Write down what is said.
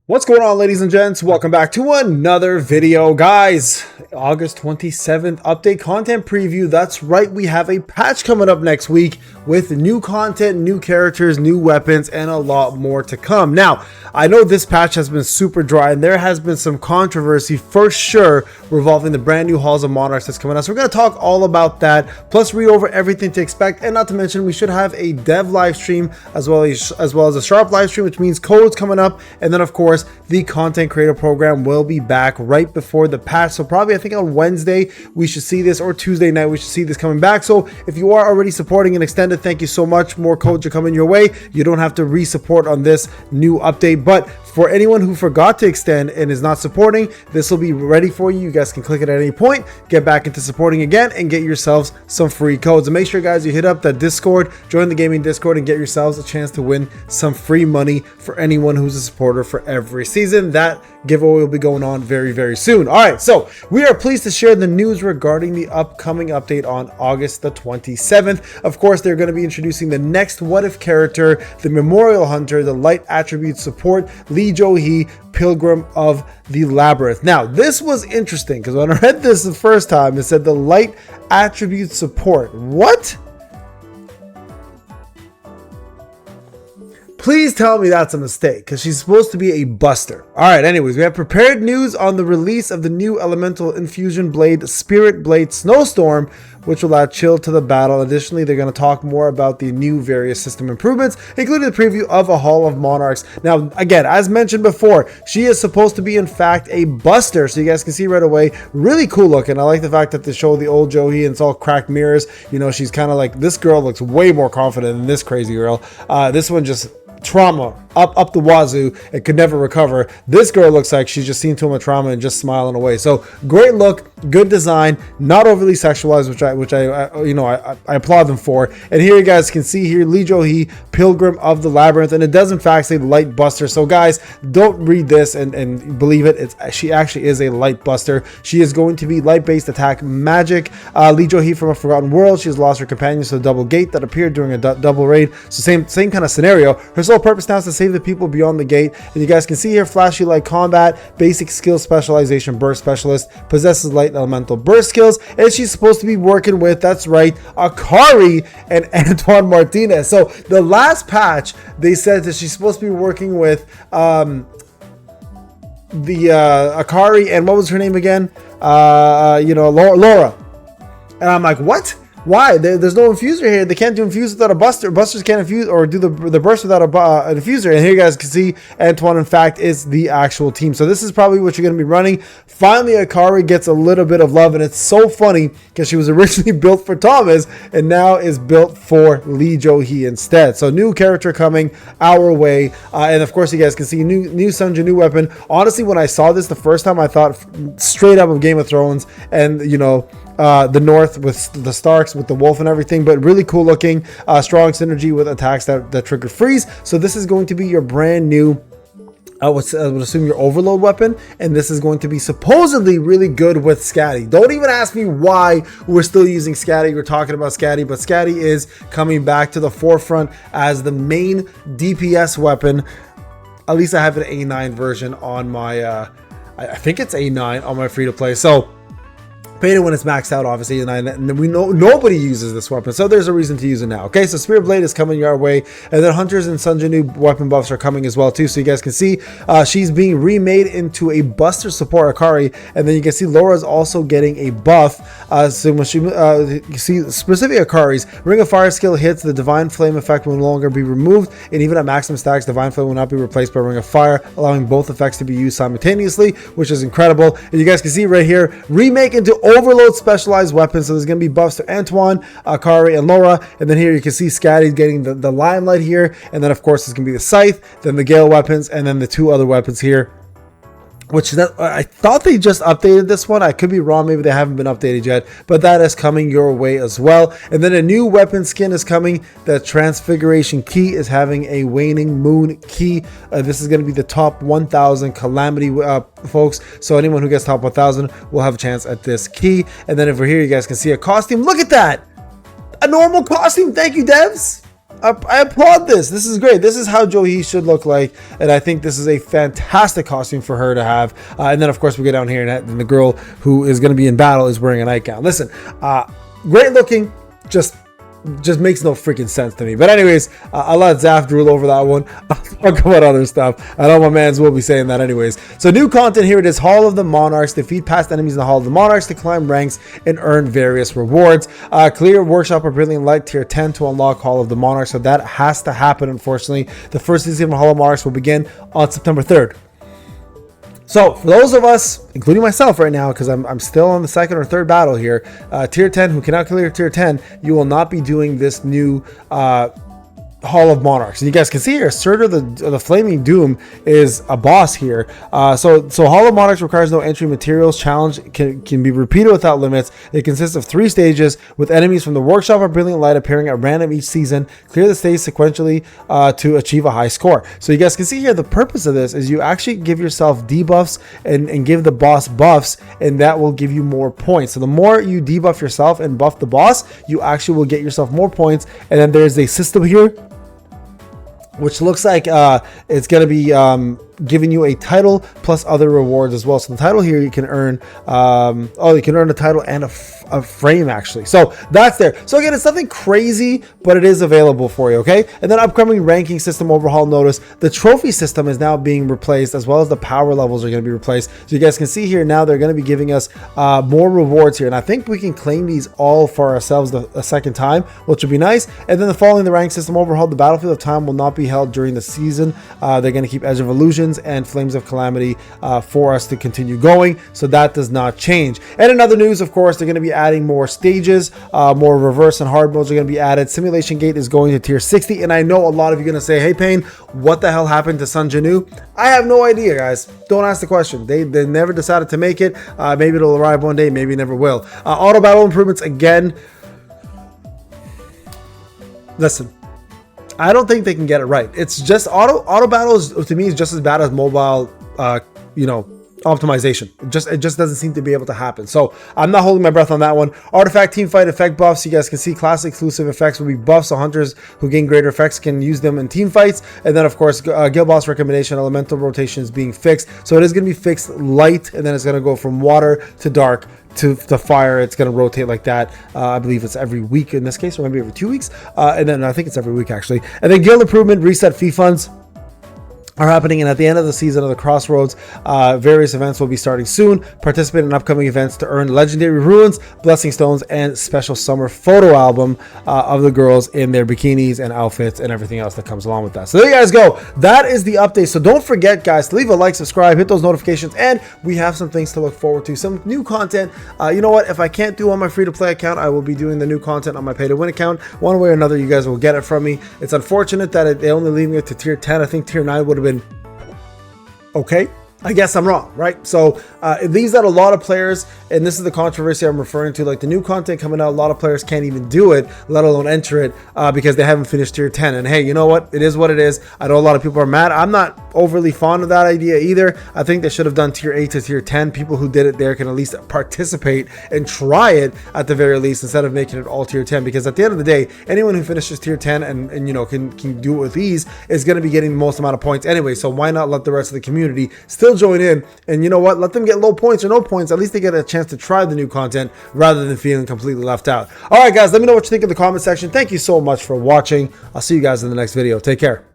What's going on, ladies and gents? Welcome back to another video, guys. August 27th update content preview. That's right, we have a patch coming up next week with new content, new characters, new weapons, and a lot more to come. Now, I know this patch has been super dry and there has been some controversy for sure revolving the brand new Halls of Monarchs that's coming out. So we're going to talk all about that, plus read over everything to expect, and not to mention we should have a dev live stream as well as a sharp live stream, which means codes coming up, and then of course the content creator program will be back right before the patch. So probably I think on Wednesday we should see this, or Tuesday night we should see this coming back. So if you are already supporting and extended, thank you so much. More codes are coming your way. You don't have to re-support on this new update, but for anyone who forgot to extend and is not supporting, this will be ready for you. You guys can click it at any point, get back into supporting again, and get yourselves some free codes. And make sure, guys, you hit up that Discord, join the gaming Discord, and get yourselves a chance to win some free money for anyone who's a supporter for every season. That giveaway will be going on very, very soon. All right, so we are pleased to share the news regarding the upcoming update on August the 27th. Of course, they're going to be introducing the next What If character, the Memorial Hunter, the Light Attribute Support, Lee Jo-hee, Pilgrim of the Labyrinth. Now, this was interesting because when I read this the first time, it said the Light Attribute Support. What? Please tell me that's a mistake, because she's supposed to be a buster. All right, anyways, we have prepared news on the release of the new elemental infusion blade, Spirit Blade Snowstorm, which will add chill to the battle. Additionally, they're going to talk more about the new various system improvements, including the preview of a Hall of Monarchs. Now, again, as mentioned before, she is supposed to be, in fact, a buster. So you guys can see right away, really cool looking. I like the fact that they show the old Jo-hee and it's all cracked mirrors. You know, she's kind of like, this girl looks way more confident than this crazy girl. This one just trauma up the wazoo and could never recover. This girl looks like she's just seen too much trauma and just smiling away. So great look, good design, not overly sexualized, which I applaud them for. And here you guys can see here Lee Jo-hee, Pilgrim of the Labyrinth, and it does in fact say Light Buster. So guys, don't read this and believe it. She actually is a Light Buster. She is going to be light-based attack magic. Lee Jo-hee from a Forgotten World. She has lost her companions to the double gate that appeared during a double raid. So same kind of scenario. Her sole purpose now is to save the people beyond the gate. And you guys can see here, flashy light combat, basic skill specialization, burst specialist, possesses light elemental burst skills, and she's supposed to be working with, that's right, Akari and Antoine Martinez. So the last patch, they said that she's supposed to be working with the Akari, and what was her name again? Laura. And I'm like, what? Why? There's no infuser here. They can't do infuse without a buster. Busters can't infuse or do the burst without a infuser. And here you guys can see Antoine, in fact, is the actual team. So this is probably what you're going to be running. Finally, Akari gets a little bit of love, and it's so funny because she was originally built for Thomas and now is built for Lee Jo-hee instead. So new character coming our way. And of course, you guys can see new Sunja, new weapon. Honestly, when I saw this the first time, I thought straight up of Game of Thrones and, the North with the Starks, with the wolf and everything, but really cool looking, strong synergy with attacks that trigger freeze. So this is going to be your brand new, I would assume, your overload weapon, and this is going to be supposedly really good with Scatty. Don't even ask me why we're still using Scatty. We're talking about Scatty, but Scatty is coming back to the forefront as the main DPS weapon. At least I have an A9 version on my I think it's A9 on my free to play. So paid it when it's maxed out, obviously, and we know nobody uses this weapon, so there's a reason to use it now. Okay, so Spirit Blade is coming your way, and then Hunters and Sunja new weapon buffs are coming as well too. So you guys can see she's being remade into a Buster support Akari, and then you can see Laura's also getting a buff. So when she you see specific Akari's Ring of Fire skill hits, the Divine Flame effect will no longer be removed, and even at maximum stacks, Divine Flame will not be replaced by Ring of Fire, allowing both effects to be used simultaneously, which is incredible. And you guys can see right here, remake into overload specialized weapons. So there's going to be buffs to Antoine, Akari, and Laura. And then here you can see Scatty getting the limelight here. And then of course it's going to be the Scythe, then the Gale weapons, and then the two other weapons here, which I thought they just updated this one. I could be wrong. Maybe they haven't been updated yet, but that is coming your way as well. And then a new weapon skin is coming. The Transfiguration Key is having a Waning Moon key. This is going to be the top 1,000 Calamity folks. So anyone who gets top 1,000 will have a chance at this key. And then over here, you guys can see a costume. Look at that. A normal costume. Thank you, devs. I applaud this. This is great. This is how Joey should look like, and I think this is a fantastic costume for her to have. And then, of course, we go down here, and the girl who is going to be in battle is wearing a nightgown. Listen, great looking, just makes no freaking sense to me. But anyways, I'll let Zaf drool over that one. I'll talk about other stuff. I know my mans will be saying that anyways. So new content here. It is Hall of the Monarchs. Defeat past enemies in the Hall of the Monarchs to climb ranks and earn various rewards. Clear Workshop or Brilliant Light tier 10 to unlock Hall of the Monarchs. So that has to happen, unfortunately. The first season of Hall of Monarchs will begin on September 3rd. So for those of us, including myself right now, because I'm still on the second or third battle here, tier 10 who cannot clear tier 10, you will not be doing this new Hall of Monarchs. And you guys can see here, Surtur the Flaming Doom is a boss here. So Hall of Monarchs requires no entry materials. Challenge can be repeated without limits. It consists of 3 stages with enemies from the Workshop or Brilliant Light appearing at random each season. Clear the stage sequentially to achieve a high score. So you guys can see here, the purpose of this is you actually give yourself debuffs and give the boss buffs, and that will give you more points. So the more you debuff yourself and buff the boss, you actually will get yourself more points. And then there's a system here which looks like it's going to be giving you a title plus other rewards as well. So the title here you can earn, you can earn a title and a frame actually. So that's there. So again, it's nothing crazy, but it is available for you, okay? And then upcoming ranking system overhaul notice. The trophy system is now being replaced, as well as the power levels are going to be replaced. So you guys can see here now they're going to be giving us more rewards here. And I think we can claim these all for ourselves a second time, which would be nice. And then the following the rank system overhaul, the Battlefield of Time will not be held during the season. They're going to keep Edge of Illusions and Flames of Calamity for us to continue going. So that does not change. And in other news, of course, they're going to be adding more stages, more reverse and hard modes are going to be added. Simulation Gate is going to tier 60. And I know a lot of you are going to say, hey, Payne, what the hell happened to Sun Janu? I have no idea, guys. Don't ask the question. They never decided to make it. Maybe it'll arrive one day. Maybe it never will. Auto battle improvements again. Listen, I don't think they can get it right. It's just auto battles to me is just as bad as mobile, optimization. It just doesn't seem to be able to happen. So I'm not holding my breath on that one. Artifact team fight effect buffs. You guys can see class exclusive effects will be buffs. So hunters who gain greater effects can use them in team fights. And then of course, guild boss recommendation, elemental rotation is being fixed. So it is going to be fixed light, and then it's going to go from water to dark to fire. It's going to rotate like that. I believe it's every week in this case, or maybe every 2 weeks. And then I think it's every week actually. And then guild improvement, reset fee funds are happening, and at the end of the season of the Crossroads, various events will be starting soon. Participate in upcoming events to earn legendary ruins, blessing stones, and special summer photo album of the girls in their bikinis and outfits and everything else that comes along with that. So there you guys go. That is the update. So don't forget, guys, to leave a like, subscribe, hit those notifications, and we have some things to look forward to. Some new content. You know what? If I can't do on my free-to-play account, I will be doing the new content on my pay-to-win account. One way or another, you guys will get it from me. It's unfortunate that they only leave me to tier 10. I think tier 9 would have been okay. I guess I'm wrong, right? So it leaves out a lot of players, and this is the controversy I'm referring to. Like the new content coming out, a lot of players can't even do it, let alone enter it, because they haven't finished tier 10. And hey, you know what? It is what it is. I know a lot of people are mad. I'm not overly fond of that idea either. I think they should have done tier 8 to tier 10. People who did it there can at least participate and try it at the very least, instead of making it all tier 10. Because at the end of the day, anyone who finishes tier 10 and you know can do it with ease is going to be getting the most amount of points anyway. So why not let the rest of the community still join in? And you know what? Let them get low points or no points. At least they get a chance to try the new content rather than feeling completely left out. All right, guys, let me know what you think in the comment section. Thank you so much for watching. I'll see you guys in the next video. Take care.